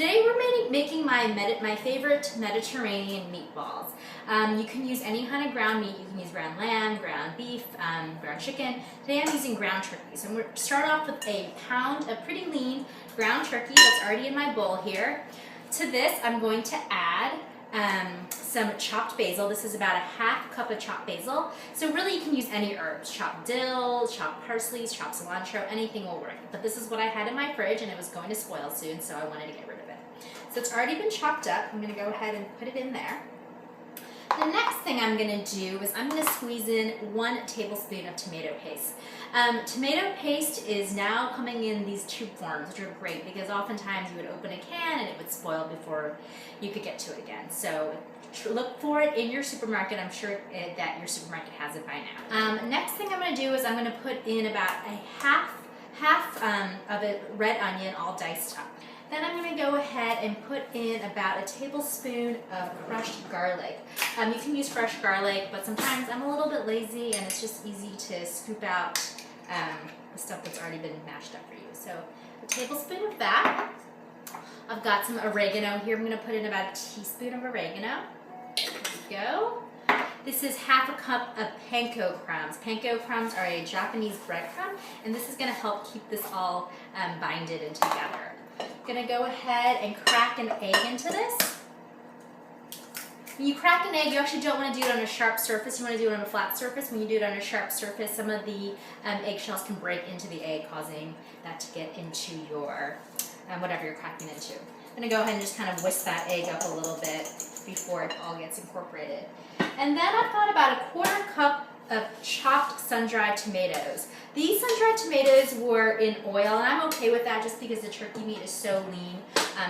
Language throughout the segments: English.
today we're making my favorite Mediterranean meatballs. You can use any kind of ground meat. You can use ground lamb, ground beef, ground chicken. Today I'm using ground turkey. So I'm going to start off with a pound of pretty lean ground turkey that's already in my bowl here. To this I'm going to add some chopped basil. This is about a half cup of chopped basil. So really you can use any herbs, chopped dill, chopped parsley, chopped cilantro, anything will work. But this is what I had in my fridge and it was going to spoil soon, so I wanted to get rid of it. So it's already been chopped up. I'm gonna go ahead and put it in there. The next thing I'm gonna do is I'm gonna squeeze in 1 tablespoon of tomato paste. Tomato paste is now coming in these tube forms, which are great because oftentimes you would open a can and it would spoil before you could get to it again. So look for it in your supermarket. I'm sure that your supermarket has it by now. Next thing I'm gonna do is I'm gonna put in about a half of a red onion all diced up. Then I'm going to go ahead and put in about a tablespoon of crushed garlic. You can use fresh garlic, but sometimes I'm a little bit lazy and it's just easy to scoop out the stuff that's already been mashed up for you. So a tablespoon of that. I've got some oregano here. I'm going to put in about a teaspoon of oregano. There we go. This is half a cup of panko crumbs. Panko crumbs are a Japanese breadcrumb, and this is going to help keep this all binded and together. Gonna go ahead and crack an egg into this. When you crack an egg, you actually don't want to do it on a sharp surface. You want to do it on a flat surface. When you do it on a sharp surface, some of the eggshells can break into the egg, causing that to get into your whatever you're cracking into. I'm gonna go ahead and just kind of whisk that egg up a little bit before it all gets incorporated. And then I've got about a 1/4 cup of chopped sun-dried tomatoes. These sun-dried tomatoes were in oil, and I'm okay with that just because the turkey meat is so lean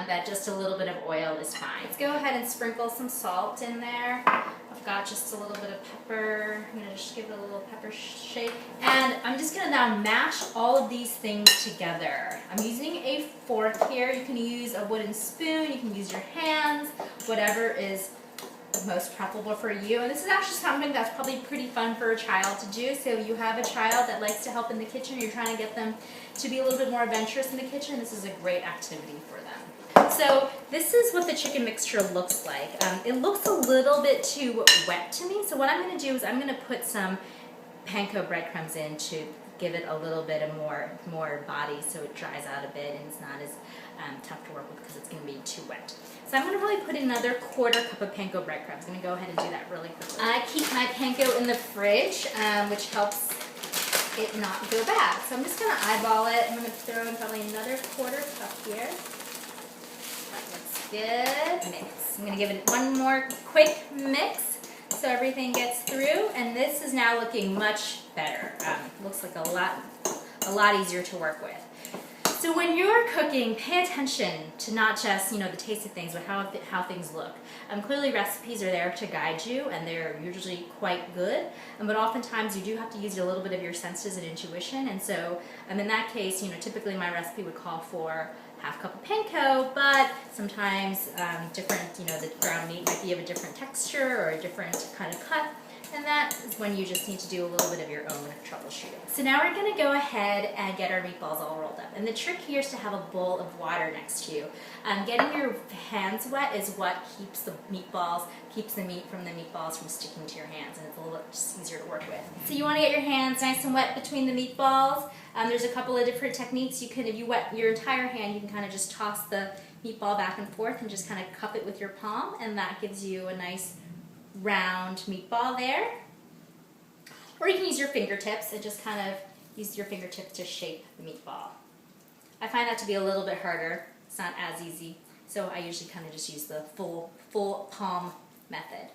that just a little bit of oil is fine. Let's go ahead and sprinkle some salt in there. I've got just a little bit of pepper. I'm gonna just give it a little pepper shake. And I'm just gonna now mash all of these things together. I'm using a fork here. You can use a wooden spoon, you can use your hands, whatever is most preferable for you. And this is actually something that's probably pretty fun for a child to do. So if you have a child that likes to help in the kitchen, you're trying to get them to be a little bit more adventurous in the kitchen, this is a great activity for them. So this is what the chicken mixture looks like. It looks a little bit too wet to me. So what I'm going to do is I'm going to put some panko breadcrumbs in to give it a little bit of more body so it dries out a bit and it's not as tough to work with because it's going to be too wet. So I'm going to probably put in another 1/4 cup of panko breadcrumbs. I'm going to go ahead and do that really quickly. I keep my panko in the fridge, which helps it not go bad. So I'm just going to eyeball it. I'm going to throw in probably another 1/4 cup here. That looks good. Mix. I'm going to give it one more quick mix so everything gets through. And this is now looking much better. Looks like a lot easier to work with. So when you're cooking, pay attention to not just, the taste of things, but how things look. Clearly recipes are there to guide you, and they're usually quite good, but oftentimes you do have to use a little bit of your senses and intuition, and so in that case, typically my recipe would call for half cup of panko, but sometimes different, the ground meat might be of a different texture or a different kind of cut. And that is when you just need to do a little bit of your own troubleshooting. So now we're going to go ahead and get our meatballs all rolled up. And the trick here is to have a bowl of water next to you. Getting your hands wet is what keeps the meat from the meatballs from sticking to your hands, and it's a little bit just easier to work with. So you want to get your hands nice and wet between the meatballs. There's a couple of different techniques. If you wet your entire hand, you can kind of just toss the meatball back and forth and just kind of cup it with your palm, and that gives you a nice round meatball there. Or you can use your fingertips and just kind of use your fingertips to shape the meatball. I find that to be a little bit harder. It's not as easy, so I usually kind of just use the full palm method.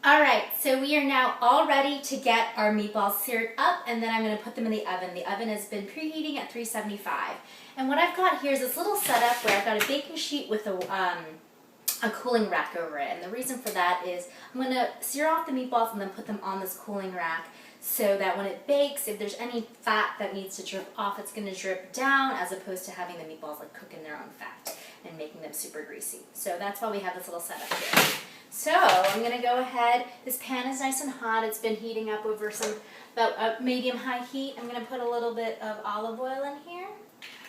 Alright, so we are now all ready to get our meatballs seared up, and then I'm going to put them in the oven. The oven has been preheating at 375. And what I've got here is this little setup where I've got a baking sheet with a cooling rack over it. And the reason for that is I'm going to sear off the meatballs and then put them on this cooling rack so that when it bakes, if there's any fat that needs to drip off, it's going to drip down as opposed to having the meatballs like cook in their own fat and making them super greasy. So that's why we have this little setup here. So I'm going to go ahead, this pan is nice and hot, it's been heating up over about medium-high heat. I'm going to put a little bit of olive oil in here.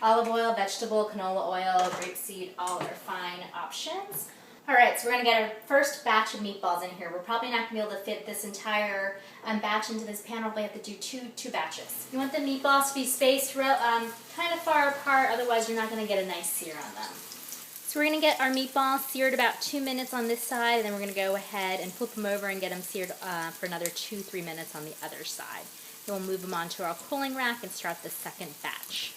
Olive oil, vegetable, canola oil, grapeseed, all are fine options. All right, so we're gonna get our first batch of meatballs in here. We're probably not gonna be able to fit this entire batch into this pan. We'll probably have to do two batches. You want the meatballs to be spaced kind of far apart, otherwise you're not gonna get a nice sear on them. So we're gonna get our meatballs seared about 2 minutes on this side, and then we're gonna go ahead and flip them over and get them seared for another 2-3 minutes on the other side. Then we'll move them onto our cooling rack and start the second batch.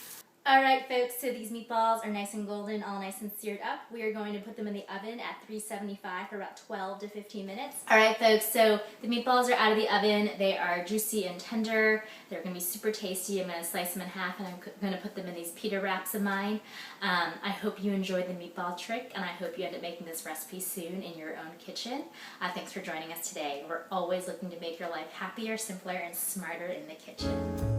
All right, folks, so these meatballs are nice and golden, all nice and seared up. We are going to put them in the oven at 375 for about 12 to 15 minutes. All right, folks, so the meatballs are out of the oven. They are juicy and tender. They're gonna be super tasty. I'm gonna slice them in half, and I'm gonna put them in these pita wraps of mine. I hope you enjoyed the meatball trick, and I hope you end up making this recipe soon in your own kitchen. Thanks for joining us today. We're always looking to make your life happier, simpler, and smarter in the kitchen.